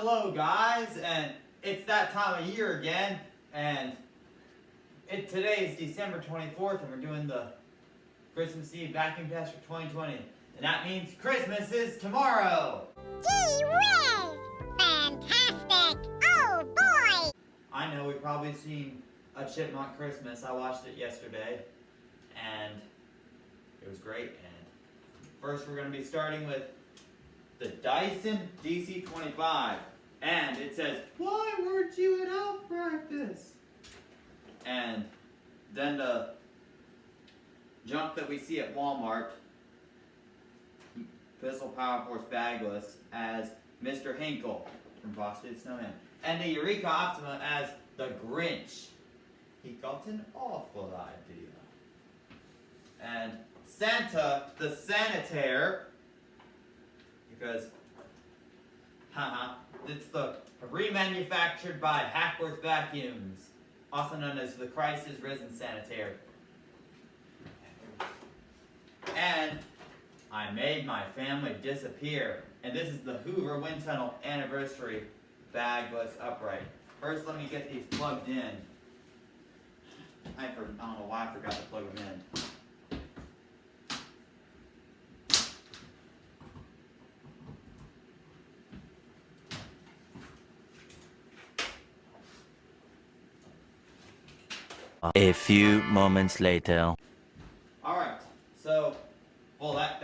Hello guys, and it's that time of year again, and today is December 24th, and we're doing the Christmas Eve vacuum test for 2020, and that means Christmas is tomorrow! Gee whiz! Fantastic! Oh boy! I know, we've probably seen a Chipmunk Christmas. I watched it yesterday, and it was great. And first we're going to be starting with the Dyson Dc25, and it says, "Why weren't you at elf practice?" And then the junk that we see at Walmart, Bissell Power Force Bagless as Mr. Hinkle from Frosty the Snowman, and the Eureka Optima as the Grinch. He got an awful idea. And Santa the Sanitaire, because, it's the remanufactured by Hackworth Vacuums, also known as the Christ is Risen Sanitaire. And I made my family disappear. And this is the Hoover Wind Tunnel Anniversary Bagless Upright. First, let me get these plugged in. I don't know why I forgot to plug them in. A few moments later. Alright, so, well that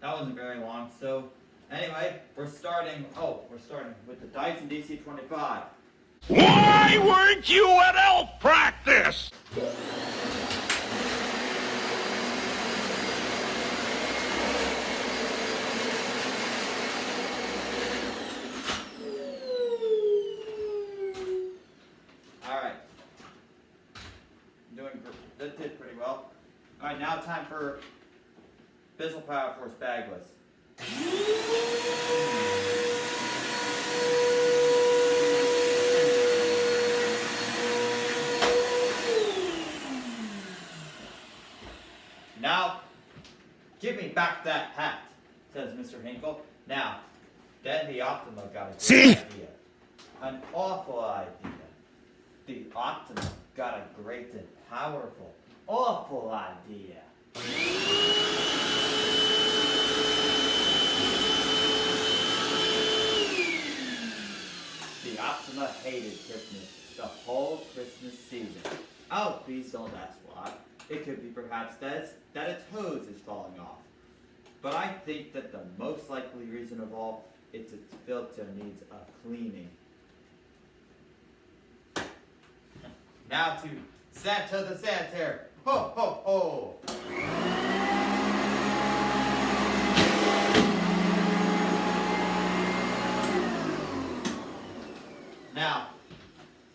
wasn't very long. So, anyway, we're starting with the Dyson Dc25. Why weren't you at elf practice? Alright. That did pretty well. Alright, now time for Bissell Power Force Bagless. Now, give me back that hat, says Mr. Hinkle. Now, then the Optima got a great idea. An awful idea. The Optima got a great and powerful, awful idea. The Optima hated Christmas the whole Christmas season. Oh, please don't ask why. It could be perhaps that its hose is falling off. But I think that the most likely reason of all is its filter needs a cleaning. Now to Santa the Sanitaire. Ho, ho, ho! Now,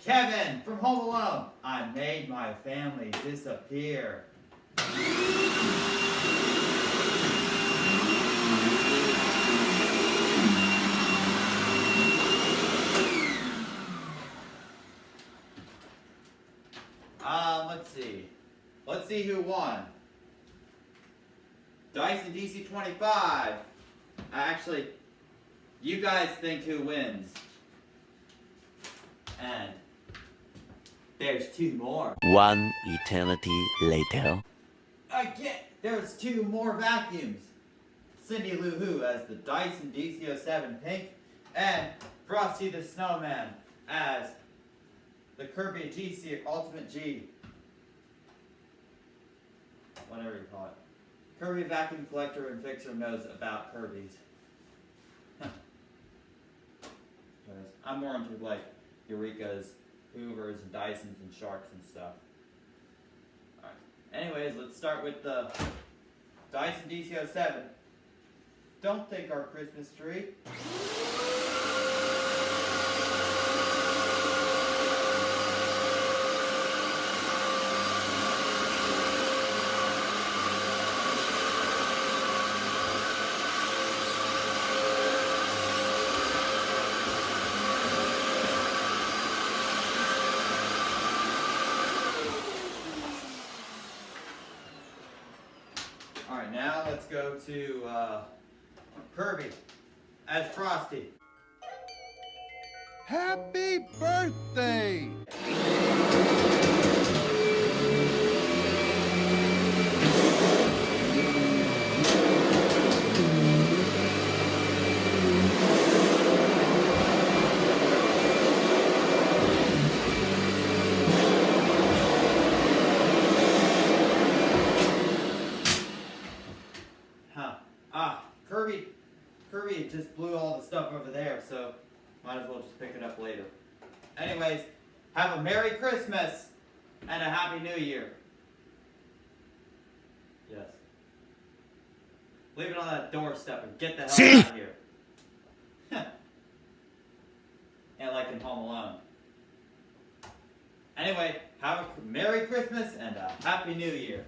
Kevin from Home Alone. I made my family disappear. Let's see who won. Dyson Dc25. Actually, you guys think who wins. And there's two more. One eternity later. There's two more vacuums. Cindy Lou Who as the Dyson Dc07 Pink, and Frosty the Snowman as the Kirby GC Ultimate G. Whatever you call it. Kirby vacuum collector and fixer knows about Kirby's. I'm more into like Eurekas, Hoovers, and Dysons, and Sharks and stuff. Alright. Anyways, let's start with the Dyson Dc07. Don't take our Christmas tree. Alright, now let's go to Kirby as Frosty. Happy birthday! Kirby just blew all the stuff over there, so might as well just pick it up later. Anyways, have a Merry Christmas and a Happy New Year. Yes. Leave it on that doorstep and get the hell out of here. And like in Home Alone. Anyway, have a Merry Christmas and a Happy New Year.